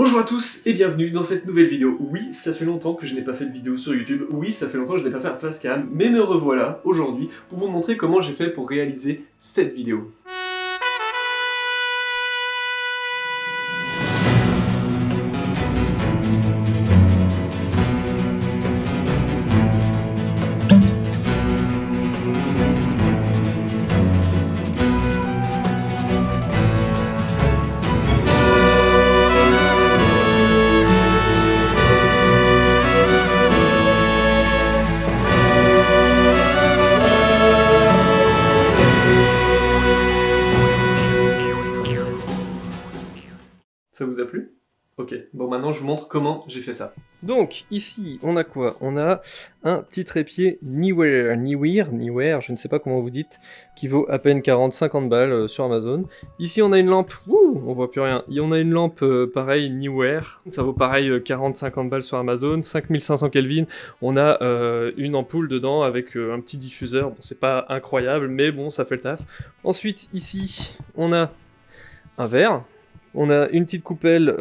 Bonjour à tous et bienvenue dans cette nouvelle vidéo. Oui, ça fait longtemps que je n'ai pas fait de vidéo sur YouTube, oui, ça fait longtemps que je n'ai pas fait un facecam, mais me revoilà aujourd'hui pour vous montrer comment j'ai fait pour réaliser cette vidéo. Ça vous a plu? Ok, bon maintenant je vous montre comment j'ai fait ça. Donc, ici, on a quoi? On a un petit trépied Niwear, je ne sais pas comment vous dites, qui vaut à peine 40-50 balles sur Amazon. Ici, on a une lampe, on voit plus rien. On a une lampe, pareil, Niwear, ça vaut pareil 40-50 balles sur Amazon, 5500 Kelvin. On a une ampoule dedans avec un petit diffuseur, bon, c'est pas incroyable, mais bon, ça fait le taf. Ensuite, ici, on a un verre. On a une petite coupelle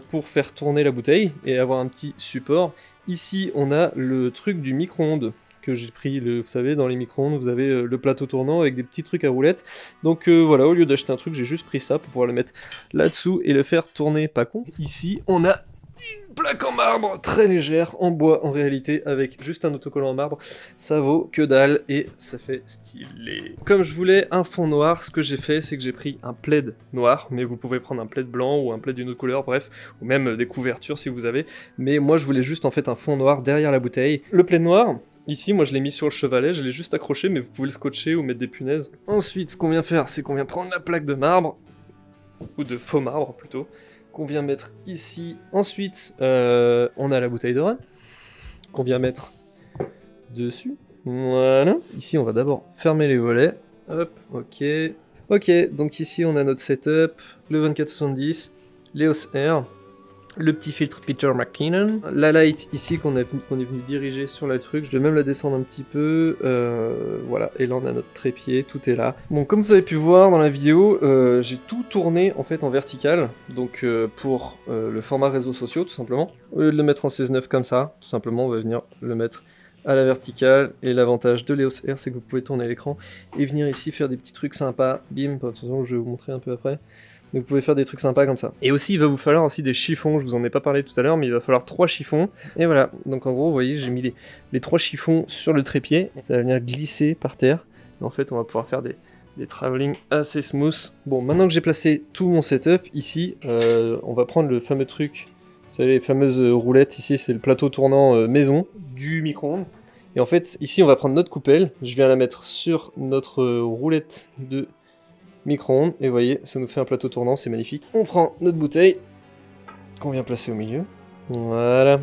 pour faire tourner la bouteille et avoir un petit support. Ici, on a le truc du micro-ondes que j'ai pris, vous savez, dans les micro-ondes, vous avez le plateau tournant avec des petits trucs à roulettes. Donc voilà, au lieu d'acheter un truc, j'ai juste pris ça pour pouvoir le mettre là-dessous et le faire tourner, pas con. Ici, on a une plaque en marbre très légère, en bois en réalité, avec juste un autocollant en marbre. Ça vaut que dalle et ça fait stylé. Comme je voulais un fond noir, ce que j'ai fait, c'est que j'ai pris un plaid noir, mais vous pouvez prendre un plaid blanc ou un plaid d'une autre couleur, bref, ou même des couvertures si vous avez. Mais moi, je voulais juste en fait un fond noir derrière la bouteille. Le plaid noir, ici, moi je l'ai mis sur le chevalet, je l'ai juste accroché, mais vous pouvez le scotcher ou mettre des punaises. Ensuite, ce qu'on vient faire, c'est qu'on vient prendre la plaque de marbre, ou de faux marbre plutôt, qu'on vient mettre ici. Ensuite, on a la bouteille de rhum qu'on vient mettre dessus. Voilà. Ici, on va d'abord fermer les volets. Hop, ok. Ok, donc ici, on a notre setup, le 2470, l'EOS R, le petit filtre Peter McKinnon, la light ici qu'on est venu diriger sur le truc, je vais même la descendre un petit peu, voilà, et là on a notre trépied, tout est là. Bon, comme vous avez pu voir dans la vidéo, j'ai tout tourné en fait en vertical, donc pour le format réseaux sociaux tout simplement. Au lieu de le mettre en 16:9 comme ça, tout simplement on va venir le mettre à la verticale, et l'avantage de l'EOS R c'est que vous pouvez tourner l'écran et venir ici faire des petits trucs sympas, bim, attention je vais vous montrer un peu après. Donc vous pouvez faire des trucs sympas comme ça. Et aussi, il va vous falloir aussi des chiffons, je vous en ai pas parlé tout à l'heure, mais il va falloir 3 chiffons. Et voilà, donc en gros, vous voyez, j'ai mis les 3 chiffons sur le trépied, ça va venir glisser par terre. Et en fait, on va pouvoir faire des travelling assez smooth. Bon, maintenant que j'ai placé tout mon setup, ici, on va prendre le fameux truc, vous savez, les fameuses roulettes, ici, c'est le plateau tournant maison du micro-ondes. Et en fait, ici, on va prendre notre coupelle, je viens la mettre sur notre roulette de micro-ondes, et vous voyez, ça nous fait un plateau tournant, c'est magnifique. On prend notre bouteille, qu'on vient placer au milieu, voilà,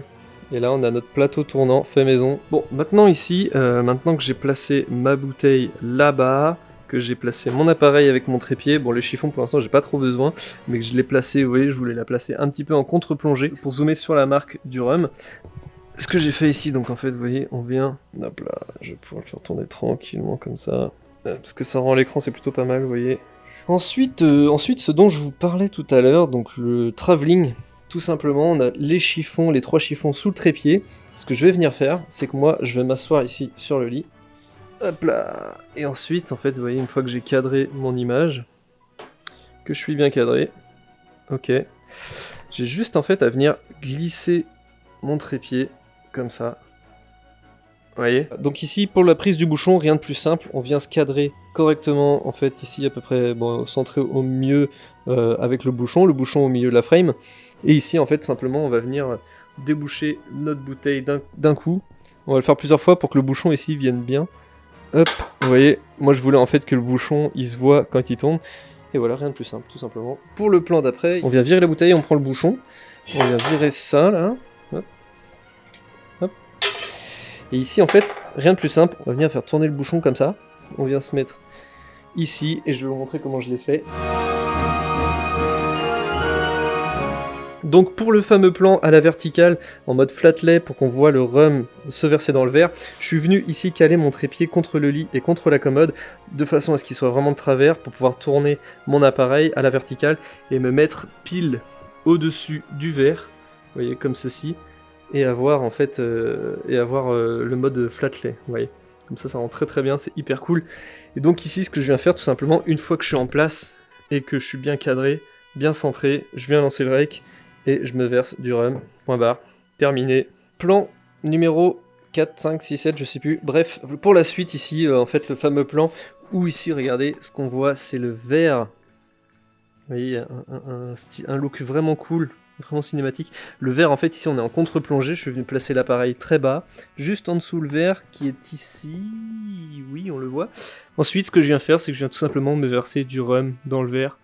et là on a notre plateau tournant fait maison. Bon, maintenant ici, maintenant que j'ai placé ma bouteille là-bas, que j'ai placé mon appareil avec mon trépied, bon les chiffons pour l'instant j'ai pas trop besoin, mais que je l'ai placé, vous voyez, je voulais la placer un petit peu en contre-plongée, pour zoomer sur la marque du rhum. Ce que j'ai fait ici, donc en fait, vous voyez, on vient, hop là, je vais pouvoir le faire tourner tranquillement comme ça, parce que ça rend l'écran, c'est plutôt pas mal, vous voyez. Ensuite, ce dont je vous parlais tout à l'heure, donc le travelling, tout simplement, on a les chiffons, les 3 chiffons sous le trépied. Ce que je vais venir faire, c'est que moi, je vais m'asseoir ici sur le lit. Hop là. Et ensuite, en fait, vous voyez, une fois que j'ai cadré mon image, que je suis bien cadré, ok, j'ai juste en fait à venir glisser mon trépied, comme ça. Vous voyez. Donc ici, pour la prise du bouchon, rien de plus simple, on vient se cadrer correctement, en fait, ici à peu près, bon, centré au milieu avec le bouchon au milieu de la frame, et ici, en fait, simplement, on va venir déboucher notre bouteille d'un coup. On va le faire plusieurs fois pour que le bouchon ici vienne bien. Hop, vous voyez, moi je voulais en fait que le bouchon, il se voit quand il tombe, et voilà, rien de plus simple, tout simplement. Pour le plan d'après, on vient virer la bouteille, on prend le bouchon, on vient virer ça, là, hop, hop. Et ici, en fait, rien de plus simple, on va venir faire tourner le bouchon comme ça. On vient se mettre ici, et je vais vous montrer comment je l'ai fait. Donc pour le fameux plan à la verticale, en mode flat lay, pour qu'on voit le rhum se verser dans le verre, je suis venu ici caler mon trépied contre le lit et contre la commode, de façon à ce qu'il soit vraiment de travers, pour pouvoir tourner mon appareil à la verticale, et me mettre pile au-dessus du verre, vous voyez, comme ceci, et avoir en fait le mode flatlay, vous voyez. Comme ça rend très très bien, c'est hyper cool. Et donc ici, ce que je viens faire tout simplement, une fois que je suis en place et que je suis bien cadré, bien centré, je viens lancer le rake et je me verse du rhum, point barre, terminé. Plan numéro 4, 5, 6, 7, je sais plus. Bref, pour la suite ici, en fait, le fameux plan où ici, regardez, ce qu'on voit, c'est le verre. Vous voyez, un look vraiment cool. Vraiment cinématique. Le verre, en fait, ici, on est en contre-plongée. Je suis venu placer l'appareil très bas. Juste en dessous, le verre qui est ici. Oui, on le voit. Ensuite, ce que je viens faire, c'est que je viens tout simplement me verser du rhum dans le verre.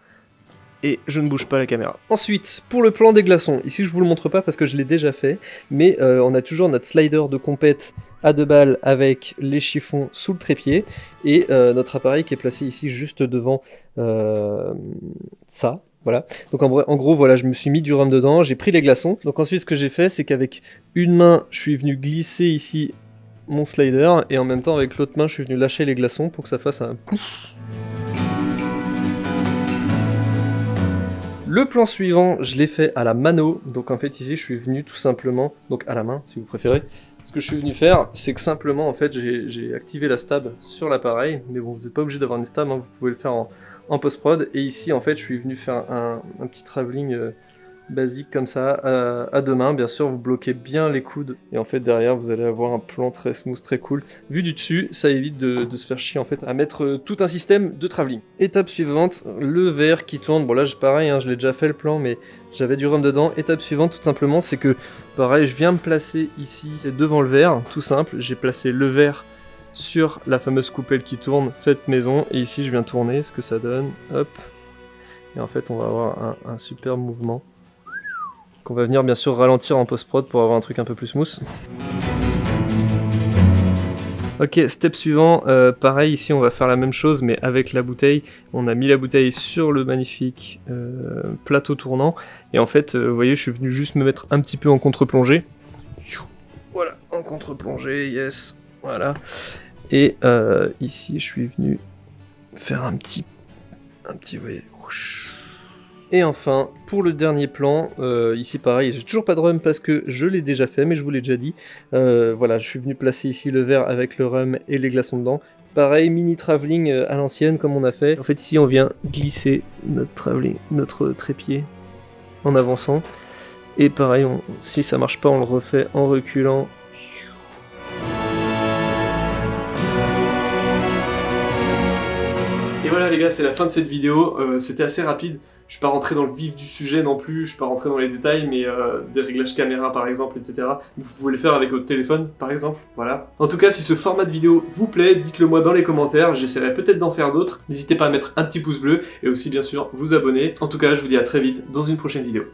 Et je ne bouge pas la caméra. Ensuite, pour le plan des glaçons. Ici, je vous le montre pas parce que je l'ai déjà fait. Mais on a toujours notre slider de compète à 2 balles avec les chiffons sous le trépied. Et notre appareil qui est placé ici juste devant ça. Voilà, donc en gros, voilà, je me suis mis du rhum dedans, j'ai pris les glaçons. Donc ensuite, ce que j'ai fait, c'est qu'avec une main, je suis venu glisser ici mon slider, et en même temps, avec l'autre main, je suis venu lâcher les glaçons pour que ça fasse un pouf. Le plan suivant, je l'ai fait à la mano. Donc en fait, ici, je suis venu tout simplement, donc à la main, si vous préférez. Ce que je suis venu faire, c'est que simplement, en fait, j'ai activé la stab sur l'appareil. Mais bon, vous n'êtes pas obligé d'avoir une stab, hein, vous pouvez le faire en post-prod, et ici en fait je suis venu faire un petit travelling basique comme ça, à 2 mains, bien sûr vous bloquez bien les coudes, et en fait derrière vous allez avoir un plan très smooth, très cool. Vu du dessus, ça évite de se faire chier en fait à mettre tout un système de travelling. Étape suivante, le verre qui tourne, bon là pareil, hein, je l'ai déjà fait le plan, mais j'avais du rhum dedans. Étape suivante tout simplement, c'est que pareil, je viens me placer ici devant le verre, tout simple, j'ai placé le verre sur la fameuse coupelle qui tourne, faite maison, et ici je viens tourner, ce que ça donne, hop, et en fait on va avoir un super mouvement, qu'on va venir bien sûr ralentir en post-prod pour avoir un truc un peu plus smooth. Ok, step suivant, pareil, ici on va faire la même chose, mais avec la bouteille. On a mis la bouteille sur le magnifique plateau tournant, et en fait, vous voyez, je suis venu juste me mettre un petit peu en contre-plongée. Voilà, en contre-plongée, yes, voilà. Et ici, je suis venu faire un petit, vous voyez, et enfin, pour le dernier plan, ici pareil, j'ai toujours pas de rhum parce que je l'ai déjà fait, mais je vous l'ai déjà dit. Voilà, je suis venu placer ici le verre avec le rhum et les glaçons dedans. Pareil, mini travelling à l'ancienne comme on a fait. En fait, ici, on vient glisser notre trépied en avançant. Et pareil, si ça marche pas, on le refait en reculant. Et voilà les gars, c'est la fin de cette vidéo, c'était assez rapide, je suis pas rentré dans le vif du sujet non plus, je suis pas rentré dans les détails, mais des réglages caméra par exemple, etc. Vous pouvez le faire avec votre téléphone par exemple, voilà. En tout cas, si ce format de vidéo vous plaît, dites-le moi dans les commentaires, j'essaierai peut-être d'en faire d'autres, n'hésitez pas à mettre un petit pouce bleu, et aussi bien sûr vous abonner. En tout cas, je vous dis à très vite dans une prochaine vidéo.